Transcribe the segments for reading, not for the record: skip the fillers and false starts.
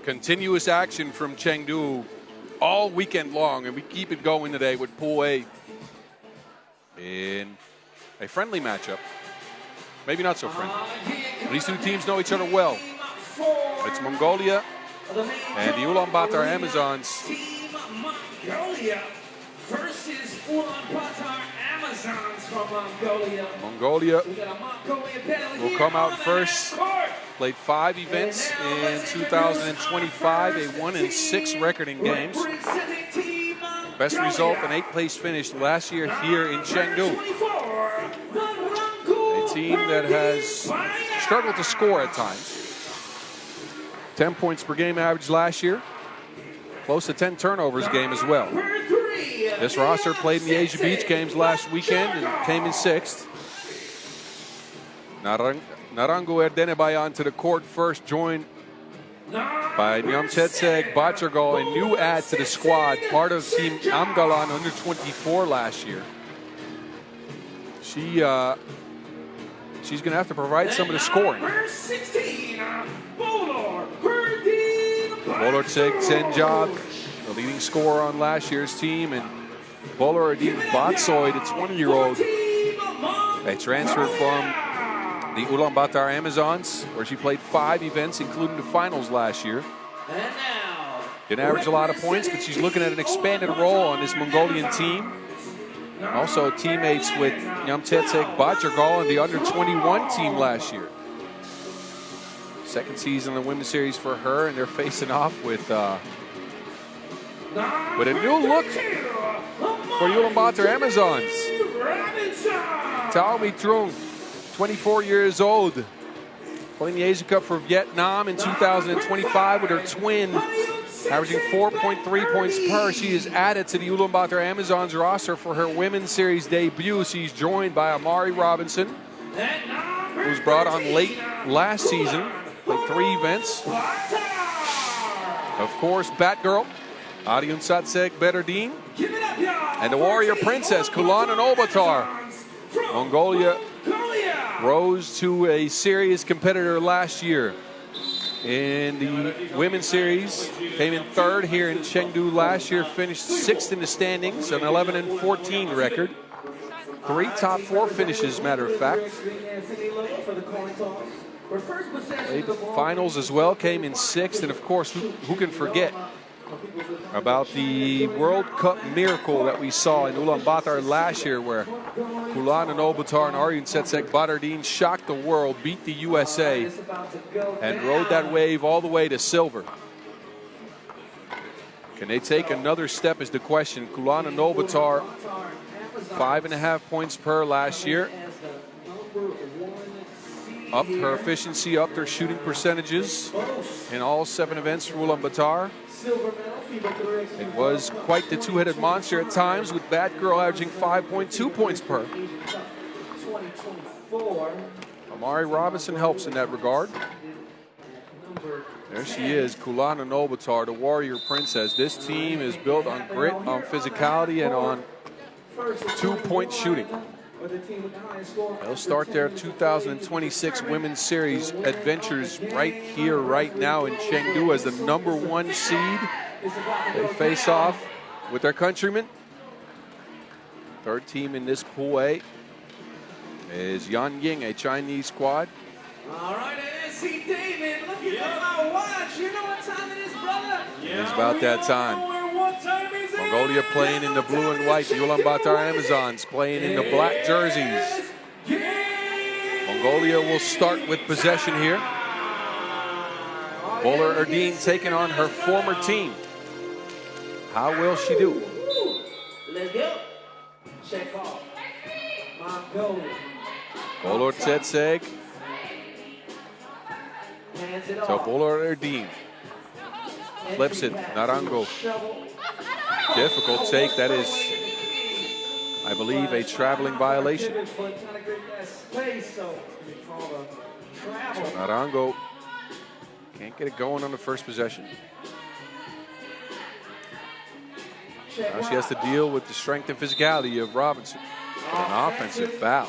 Continuous action from Chengdu all weekend long, and we keep it going today with Pool A in a friendly matchup. Maybe not so friendly. These two teams know each other well. It's Mongolia and the Ulaanbaatar Amazons. Team Mongolia versus Ulaanbaatar Amazons from Mongolia. Mongolia will come out first. Played 5 events in 2025, a 1-6 record in games. Best result, an 8th place finish last year here in Chengdu. A team that has struggled to score at times. 10 points per game average last year. Close to 10 turnovers a game as well. This roster played in the Asia Beach games last weekend and came in 6th. Narango Erdenebayan to the court first, joined by Nyamchetseg Bachirgal, a new add to the squad, part of Team Amgalan under 24 last year. She's going to have to provide some of the scoring. Bolortseg Senjab, the leading scorer on last year's team, and Bolor Batsoy, the 20-year-old. They transferred from the Ulaanbaatar Amazons, where she played 5 events, including the finals last year. Didn't average a lot of points, but she's looking at an expanded role on this Mongolian team. Also teammates with Nyamchetseg Bachirgal and the under-21 team last year. Second season in the Women's Series for her, and they're facing off with a new look for the Ulaanbaatar Amazons. Tao Trong, 24 years old, playing the Asia Cup for Vietnam in 2025 with her twin, averaging 4.3 points per. She is added to the Ulaanbaatar Amazons roster for her Women's Series debut. She's joined by Amari Robinson, who was brought on late last season, played 3 events. Of course, Batgirl, Ulaanbaatar Bedardine, and the Warrior Princess, Ulaanbaatar. Mongolia rose to a serious competitor last year in the Women's Series. Came in 3rd here in Chengdu last year, finished 6th in the standings, an 11-14 record. 3 top 4 finishes, matter of fact. Played the finals as well, came in 6th, and of course, who can forget about the World Cup miracle that we saw in Ulaanbaatar last year, where Ulaanbaatar and Ulaanbaatar Bedardine shocked the world, beat the USA, and rode that wave all the way to silver. Can they take another step is the question. Ulaanbaatar, 5.5 points per last year. Upped her efficiency, upped her shooting percentages in all 7 events for Ulaanbaatar. It was quite the 2-headed monster at times, with Batgirl averaging 5.2 points per. Amari Robinson helps in that regard. There she is, Ulaanbaatar, the Warrior Princess. This team is built on grit, on physicality, and on 2-point shooting. They'll start their 2026 Women's Series adventures right here, right now in Chengdu as the #1 seed. They face off with their countrymen. 3rd team in this Pool A is Yanying, a Chinese squad. All right, NSC David, look at my watch. You know what time it is, brother? It's about that time. Mongolia playing in the blue and white. The Ulaanbaatar Amazons playing in the black jerseys. Mongolia will start with possession here. Bowler Erdine taking on her former team. How will she do? Let's go. Check off. Mongolia. Bowler Tsetseg. So Bowler Erdine flips it. Narango. Difficult take. That is, I believe, a traveling violation. So Narango can't get it going on the first possession. Now she has to deal with the strength and physicality of Robinson. An offensive foul.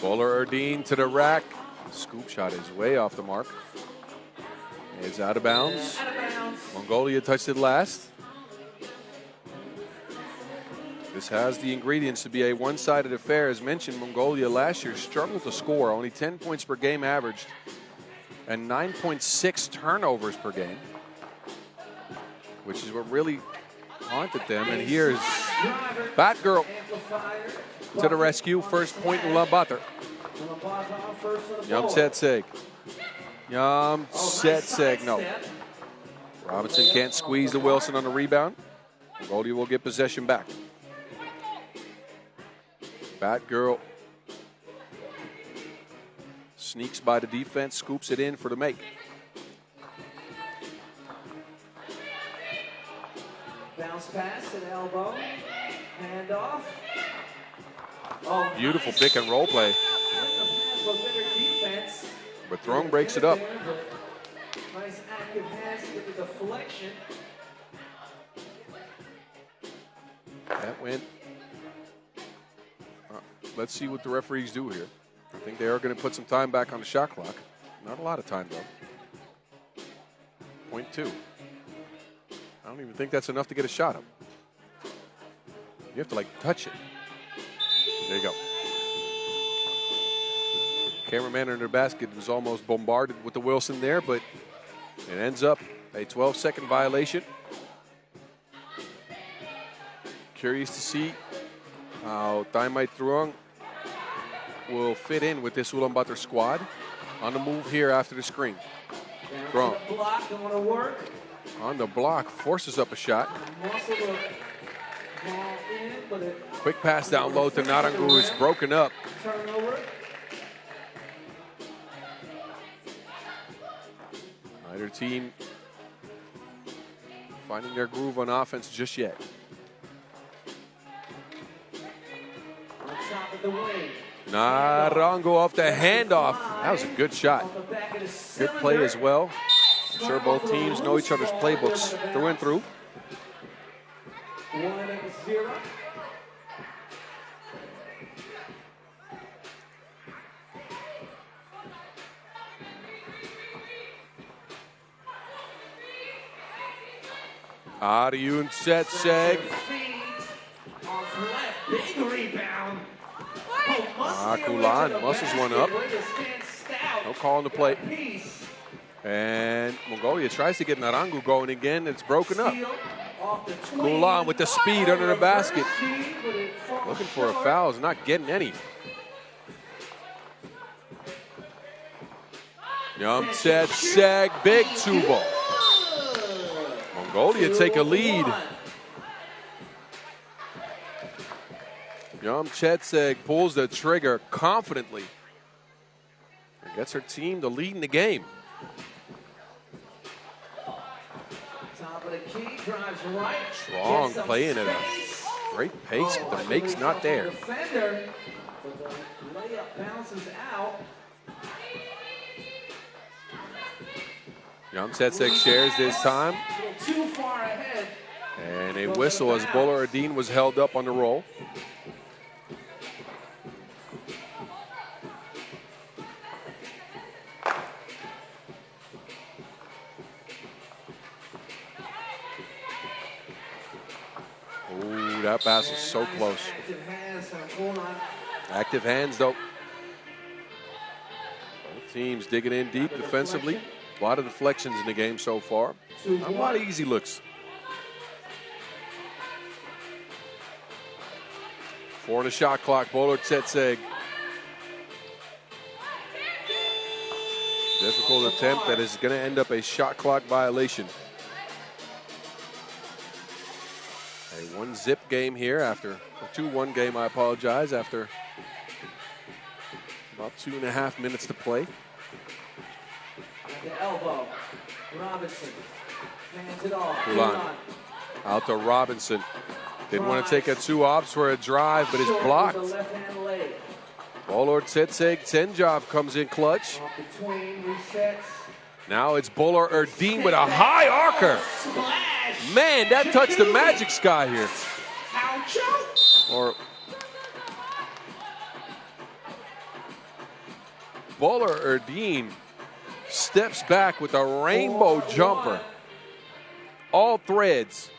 Bowler Erdeen to the rack. Scoop shot is way off the mark. It's out of bounds. Mongolia touched it last. This has the ingredients to be a one-sided affair. As mentioned, Mongolia last year struggled to score, only 10 points per game averaged, and 9.6 turnovers per game, which is what really haunted them. And here's Batgirl to the rescue. First point in Ulaanbaatar. Yamtsetseg. Yamtsetseg, no. Robinson can't squeeze the Wilson on the rebound. Mongolia will get possession back. Batgirl sneaks by the defense, scoops it in for the make. Bounce pass to the elbow. Hand off. Oh, beautiful nice. pick and roll play. But Throng breaks it up. Nice active hands to the deflection. That went. Let's see what the referees do here. I think they are going to put some time back on the shot clock. Not a lot of time, though. Point 2. I don't even think that's enough to get a shot up. You have to, like, touch it. There you go. Cameraman under the basket was almost bombarded with the Wilson there, but it ends up a 12-second violation. Curious to see how Taimai Truong will fit in with this Ulaanbaatar squad. On the move here after the screen. Truong on the block, forces up a shot. Quick pass down low to Narangu, is broken up. Neither team finding their groove on offense just yet. Narangu off the handoff. That was a good shot. Good play as well. I'm sure both teams know each other's playbooks through and through. 1-0. Yamtsetseg. Big rebound. Kulan muscles one up. No call on the play. And Mongolia tries to get Narangu going again. It's broken up. Kulan with the speed under the basket. Looking for a foul, is not getting any. Yamtsetseg, big 2-ball. Mongolia take a lead. Yamtsetseg pulls the trigger confidently and gets her team to lead in the game. Top of the key, drives right. Strong playing at a great pace, but the make's not there. Defender, but the layup bounces out. Yamtsetseg shares this time. Too far ahead. And a whistle as Bowler Erdeen was held up on the roll. Ooh, that pass is so close. Active hands, though. Both teams digging in deep defensively. A lot of deflections in the game so far. Not a lot of easy looks. 4 on the shot clock. Bowler Tsetseg. Difficult attempt that is going to end up a shot clock violation. A 1-zip game here after a 2-1 game, I apologize, after about 2.5 minutes to play. At the elbow, Robinson hands it off. Ulan out to Robinson. Didn't want to take a 2-ops for a drive, but it's blocked. Bowler Tsetseg Tenjov comes in clutch. Now it's Bowler Erdeen with a high arcer. Man, that touched the magic sky here. Bowler Erdine steps back with a rainbow jumper. All threads.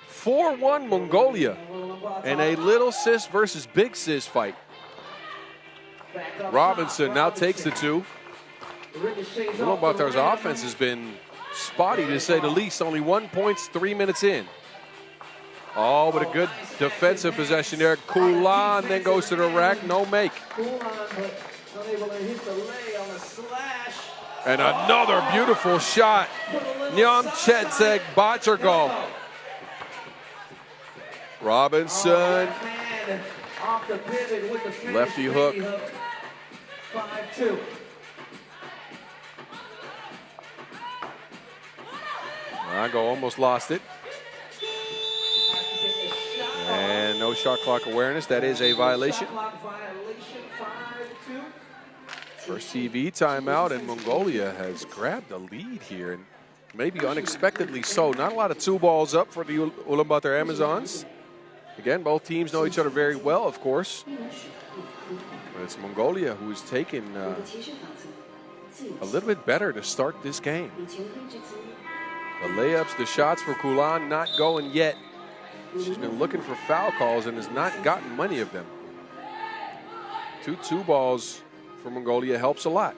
4-1 Mongolia. And a little sis versus big sis fight. Robinson now takes the two. Ulaanbaatar's offense has been spotty to say the least. Only 1 point, 3 minutes in. Oh, but a good defensive possession there. Kulan then goes to the rack. No make. And another beautiful shot. Nyam Chetseg Bachar. Robinson. Lefty hook. 5-2. Mongo almost lost it. And no shot clock awareness. That is a violation. First TV timeout, and Mongolia has grabbed the lead here, and maybe unexpectedly so. Not a lot of two balls up for the Ulaanbaatar Amazons. Again, both teams know each other very well, of course. But it's Mongolia who's taken a little bit better to start this game. The layups, the shots for Kulan not going yet. She's been looking for foul calls and has not gotten many of them. 2 balls for Mongolia helps a lot.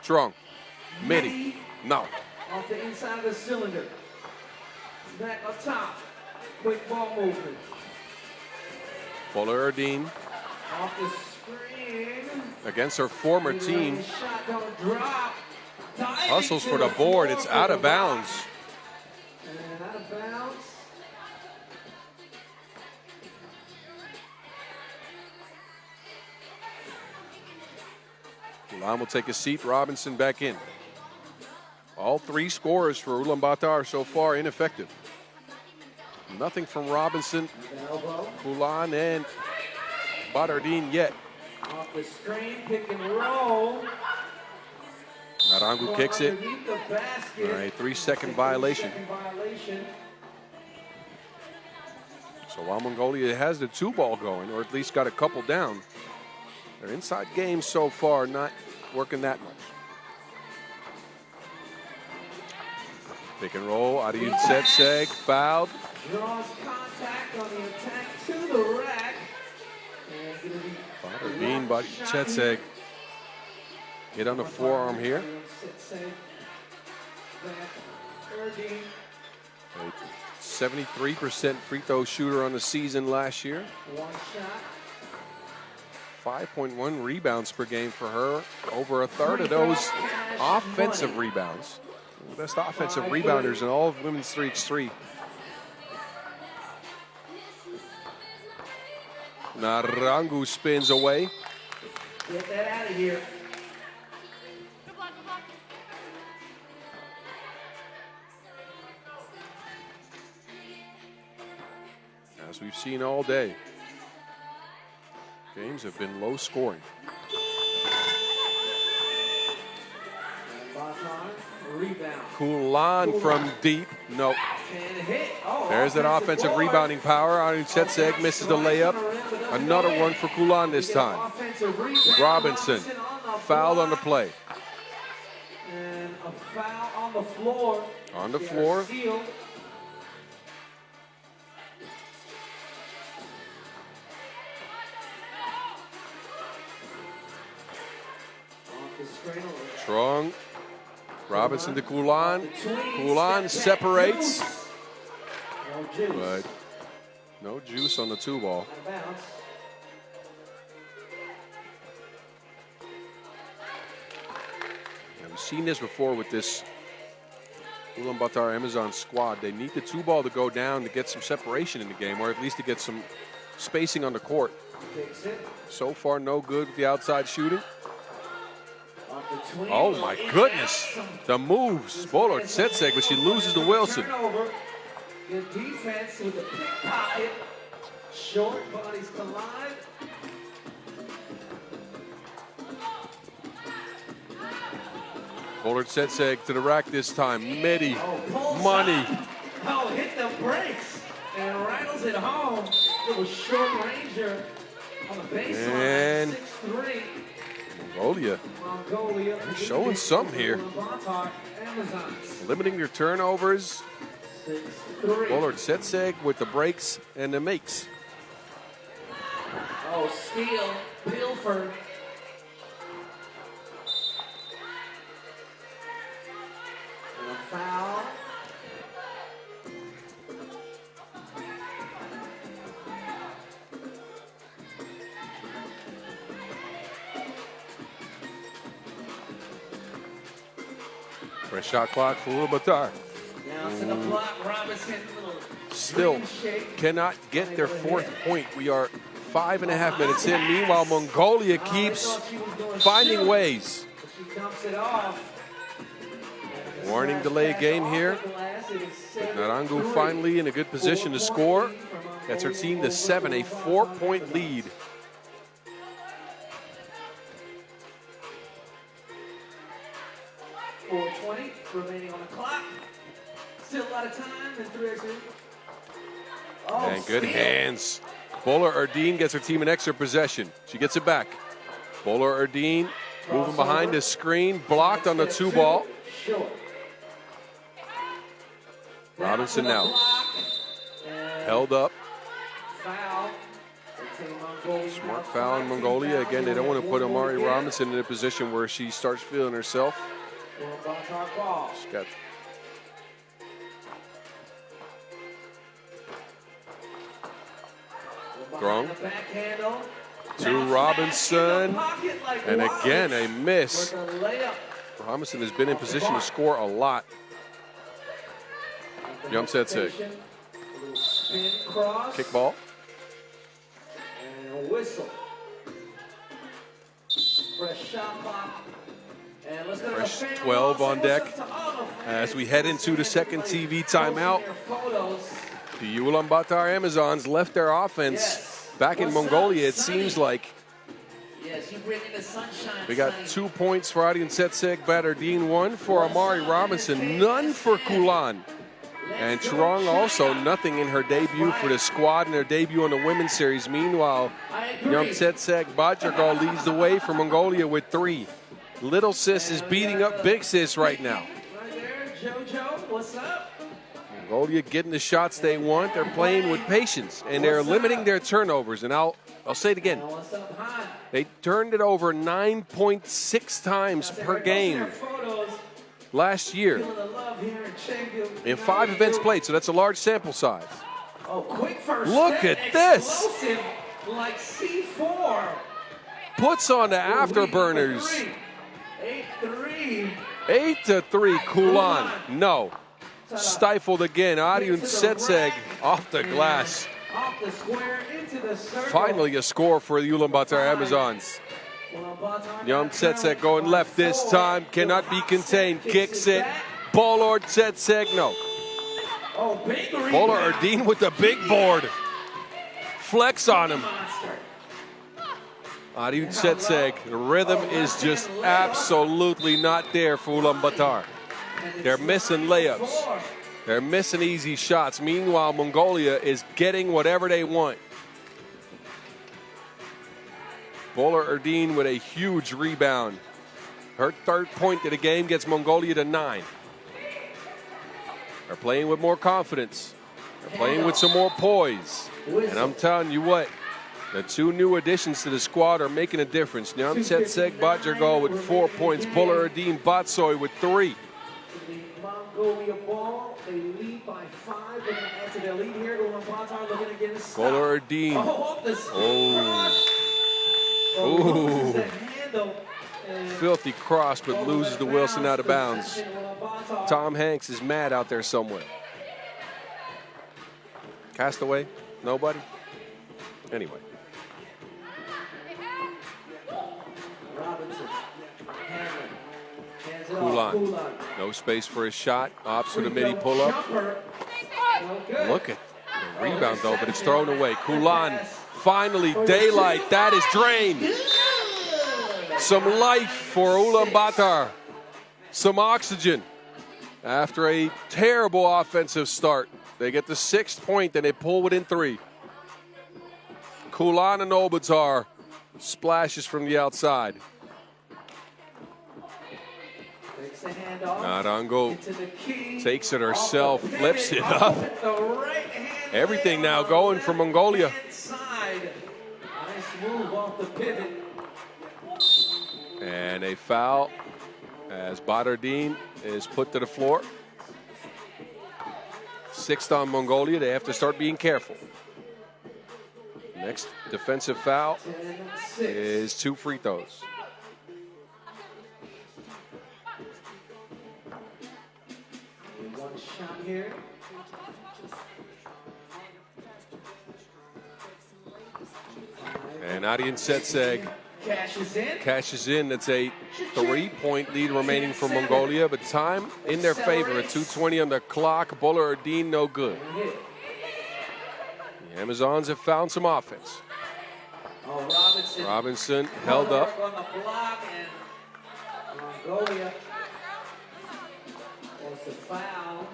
Strong. Midi. No. Off the inside of the cylinder. Back up top. Quick ball movement. Bowler Erdine. Off the screen. Against her former team. Shot don't drop. Hustles for the board. It's out of bounds. And out of bounds. Kulan will take a seat. Robinson back in. All 3 scorers for Ulaanbaatar so far ineffective. Nothing from Robinson, Kulan, and Badardine yet. Off the screen, pick and roll. Narangu kicks it. All right, 3-second violation. So while Mongolia has the 2 ball going, or at least got a couple down, their inside game so far not working that much. Pick and roll, Adiyun Setseg, fouled. Draws contact on the attack to the rack. Badardine, Setseg. Hit on the forearm here. 73% free throw shooter on the season last year. 5.1 rebounds per game for her. Over a third of those offensive rebounds. Best offensive rebounders in all of Women's 3x3. Narangu spins away. Get that out of here. As we've seen all day, games have been low scoring. Kulan from deep. Nope. There's that offensive rebounding power. Adiyun Setseg misses the layup. Another one for Kulan this time. Robinson fouled on the play. And a foul on the floor. On the floor. Strong. Robinson to Kulan. Kulan separates. But no juice on the 2 ball. Yeah, we've seen this before with this Ulaanbaatar Amazon squad. They need the 2 ball to go down to get some separation in the game, or at least to get some spacing on the court. So far, no good with the outside shooting. Oh my goodness, the moves. Bowler Setseg, but she loses to Wilson. Good defense with the pickpocket. Short bodies collide. Bowler Setseg to the rack this time. Midi, money, Oh, hit the brakes and rattles it home. Little short ranger on the baseline. 6-3. Mongolia showing something here. Limiting their turnovers. Bullard Setseg with the breaks and the makes. Oh, steal, Pilford. And a foul. Fresh shot clock for Ulaanbaatar. Now to the block, Robinson. Still cannot get their fourth point. We are 5.5 minutes in. Meanwhile, Mongolia keeps finding ways. Warning delay game here. Narangu finally in a good position to score. That's her team to 7, a 4-point lead. .420 remaining on the clock. Still a lot of time and 3x3. Oh, and good hands. Bowler Erdeen gets her team an extra possession. She gets it back. Bowler Erdeen moving behind the screen, blocked on the 2-ball. Robinson now held up. Smart foul in Mongolia. Again, they don't want to put Amari Robinson in a position where she starts feeling herself. She's got Grung to Robinson, and again a miss. Robinson has been in position to score a lot. Yum Setseg. Kick ball. And a whistle. Fresh shot clock. Fresh 12 on deck as we head into the second TV timeout. The Ulaanbaatar Amazons left their offense back in Mongolia, it seems like. We got 2 points for Ulaanbaatar Setseg, Erdeen, 1 for Amari Robinson, none for Kulan. And Trong also nothing in her debut for the squad in their debut on the women's series. Meanwhile, Yum Setseg Bajragal leads the way for Mongolia with 3. Little sis is beating up big sis right now. Right there, JoJo, what's up? Mongolia getting the shots they want. They're playing with patience, and they're limiting their turnovers. And I'll say it again. They turned it over 9.6 times per game last year in 5 events played, so that's a large sample size. Oh, quick first Look at this. Like C4. Puts on the afterburners. 8-3. 8-3, Kulan. No. Stifled again. Ulaanbaatar Setseg off the glass. Off the square into the circle. Finally a score for the Ulaanbaatar Amazons. Yum Setseg going left this time. Cannot be contained. Kicks it. Bowler Setseg. No. Bowler Erdeen with the big board. Flex on him. Ulaanbaatar Setseg, the rhythm is just absolutely not there for Ulaanbaatar. They're missing layups. They're missing easy shots. Meanwhile, Mongolia is getting whatever they want. Bowler Erdeen with a huge rebound. Her 3rd point of the game gets Mongolia to 9. They're playing with more confidence. They're playing with some more poise. And I'm telling you what, the 2 new additions to the squad are making a difference. Yum Setseg Bajragal with 4 points. Bowler Erdeen Batsoy with 3. Mongolia ball, they lead by 5. They're going to add to their lead here. Ulaanbaatar looking to get a stop. Bowler Erdeen. Ooh. Filthy cross, but loses to Wilson out of bounds. Tom Hanks is mad out there somewhere. Castaway? Nobody? Anyway. Kulan. No space for his shot. Opts for the midi pull-up. Look at the rebound, though, but it's thrown away. Kulan, finally, daylight. That is drained. Some life for Ulaanbaatar. Some oxygen after a terrible offensive start. They get the 6th point, and they pull within 3. Ulaanbaatar splashes from the outside. Narango takes it herself, flips it up. Everything now going for Mongolia. And a foul as Badardin is put to the floor. 6th on Mongolia. They have to start being careful. Next defensive foul is 2 free throws. One shot here. And Adian Setseg cashes in. That's a 3-point lead remaining for Mongolia, but time in their favor at 2:20 on the clock. Badardin no good. The Amazons have found some offense. Robinson held up. On the block, and Mongolia was the foul.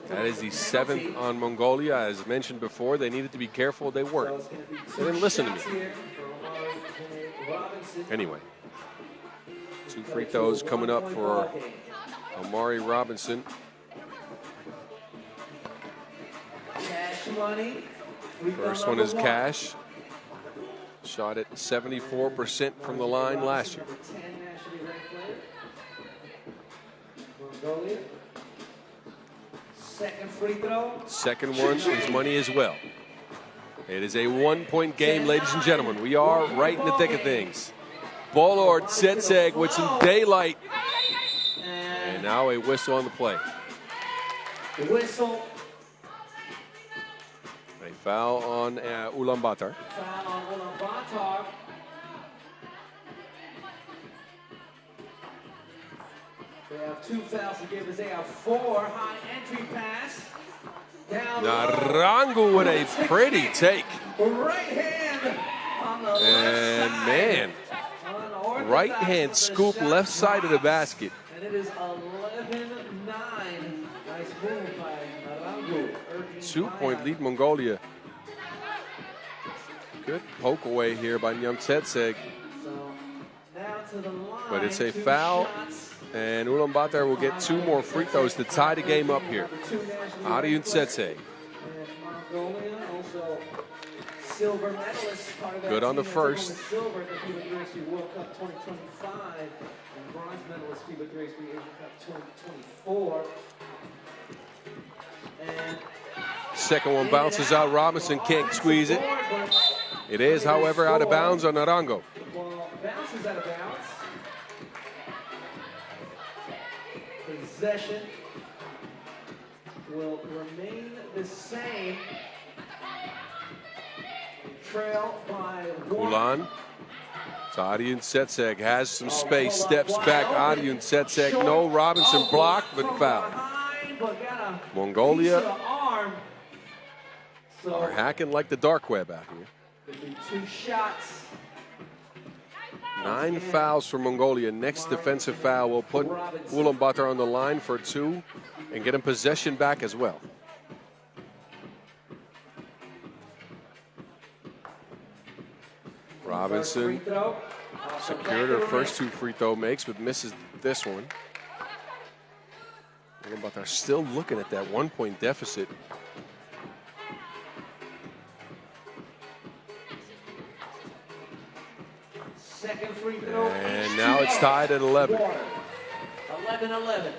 That is the 7th on Mongolia. As mentioned before, they needed to be careful. They weren't. They didn't listen to me. Anyway, 2 free throws coming up for Omari Robinson. First one is Cash. Shot at 74% from the line last year. Second free throw. Second one is money as well. It is a 1-point game, ladies and gentlemen. We are right in the thick of things. Badardin Setseg with some daylight. And now a whistle on the play. The whistle. A foul on Ulaanbaatar. Foul on Ulaanbaatar. They have 2 fouls to give as they have 4. High entry pass. Down Narango with a pretty take. Right hand on the and left man, side. right hand scoop left side of the basket. And it is 11-9. Nice move by Narango. 2-point lead Mongolia. Good poke away here by Nyam Setseg. But it's a foul. And Ulaanbaatar will get 2 more free throws to tie the game up here. Adian Setseg. Good on the first. Silver at the FIBA 3x3 World Cup 2025 and bronze medalist FIBA 3x3 Asian Cup 2024. And second one bounces out. Robinson can't squeeze it. It is, however, out of bounds on Narango. The ball bounces out of bounds. Possession will remain the same. Trail by 1. Ulan. Adian Setseg has some space, steps back. Adian Setseg, no. Robinson blocked, but foul. Mongolia are hacking like the dark web out here. 2 shots. 9 fouls for Mongolia. Next defensive foul will put Ulaanbaatar on the line for 2 and get him possession back as well. Robinson secured her first 2 free throw makes, but misses this one. Ulaanbaatar still looking at that 1-point deficit. Second free throw. And now it's tied at 11. 11-11.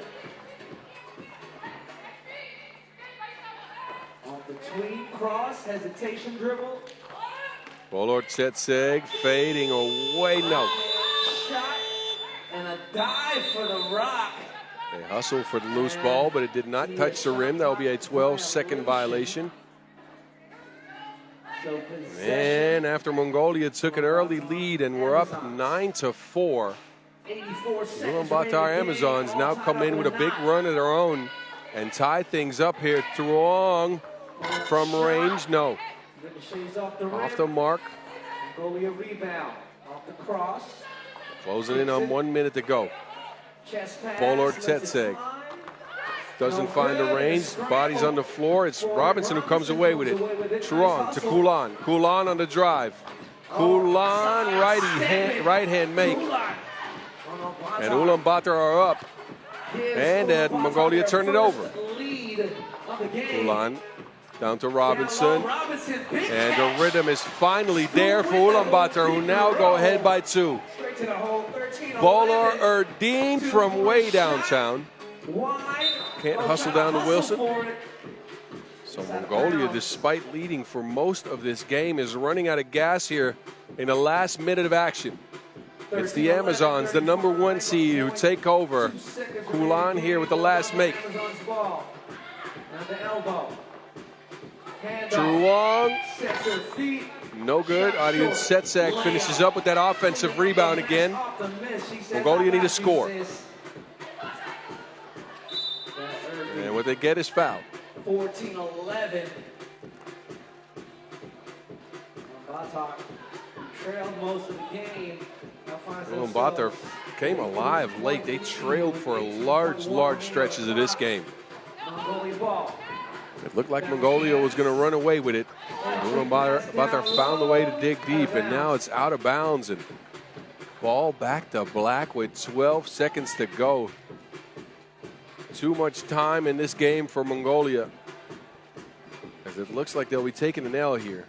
Off the tween cross, hesitation dribble. Badardin Setseg fading away. No. Shot and a dive for the rock. They hustle for the loose ball, but it did not touch the rim. That will be a 12-second violation. And after Mongolia took an early lead and we're up 9-4, Ulaanbaatar Amazons now come in with a big run of their own and tie things up here. Truong from range, no. Off the mark. Mongolia rebound off the cross. Closing in on 1 minute to go. Badardin Setseg doesn't find the range. Body's on the floor. It's Robinson who comes away with it. Truong to Kulan. Kulan on the drive. Kulan right hand make. And Ulaanbaatar are up. And Mongolia turned it over. Kulan down to Robinson. And the rhythm is finally there for Ulaanbaatar, who now go ahead by 2. Bowler Erdeen from way downtown. Can't hustle down to Wilson. So Mongolia, despite leading for most of this game, is running out of gas here in the last minute of action. It's the Amazons, the #1 seed, who take over. Kulan here with the last make. Truong, no good. Adian Setsag finishes up with that offensive rebound again. Mongolia need a score. And what they get is foul. 14-11. Trailed most of the game. Ulaanbaatar came alive late. They trailed for large stretches of this game. It looked like Mongolia was going to run away with it. Ulaanbaatar found a way to dig deep, and now it's out of bounds. And ball back to black with 12 seconds to go. Too much time in this game for Mongolia, as it looks like they'll be taking an L here.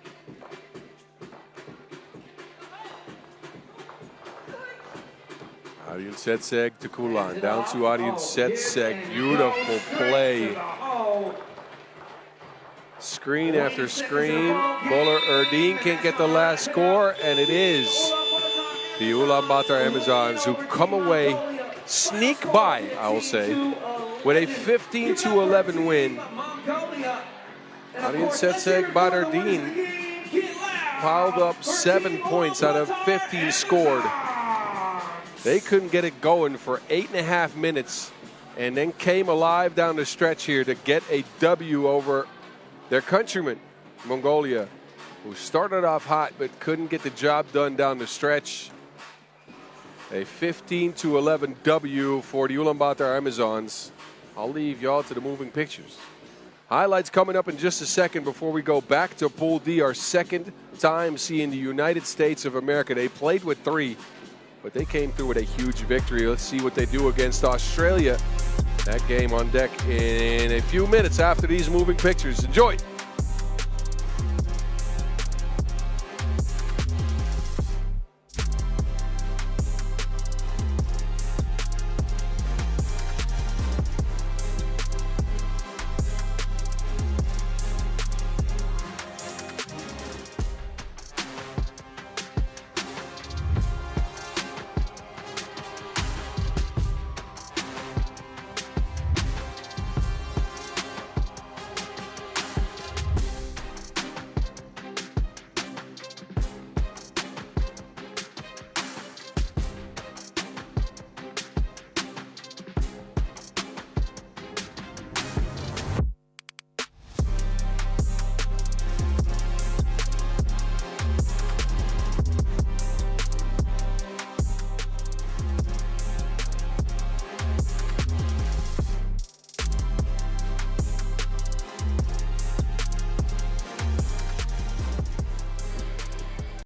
Adian Setseg to Kulan, down to Adian Setseg. Beautiful play. Screen after screen. Bowler Erdeen can't get the last score, and it is the Ulaanbaatar Amazons who come away, sneak by, I will say, with a 15-11 win. Adian Setseg Erdeen piled up 7 points out of 15 scored. They couldn't get it going for 8.5 minutes, and then came alive down the stretch here to get a W over their countrymen, Mongolia, who started off hot but couldn't get the job done down the stretch. A 15-11 W for the Ulaanbaatar Amazons. I'll leave y'all to the moving pictures. Highlights coming up in just a second before we go back to Pool D, our second time seeing the United States of America. They played with 3, but they came through with a huge victory. Let's see what they do against Australia. That game on deck in a few minutes after these moving pictures. Enjoy.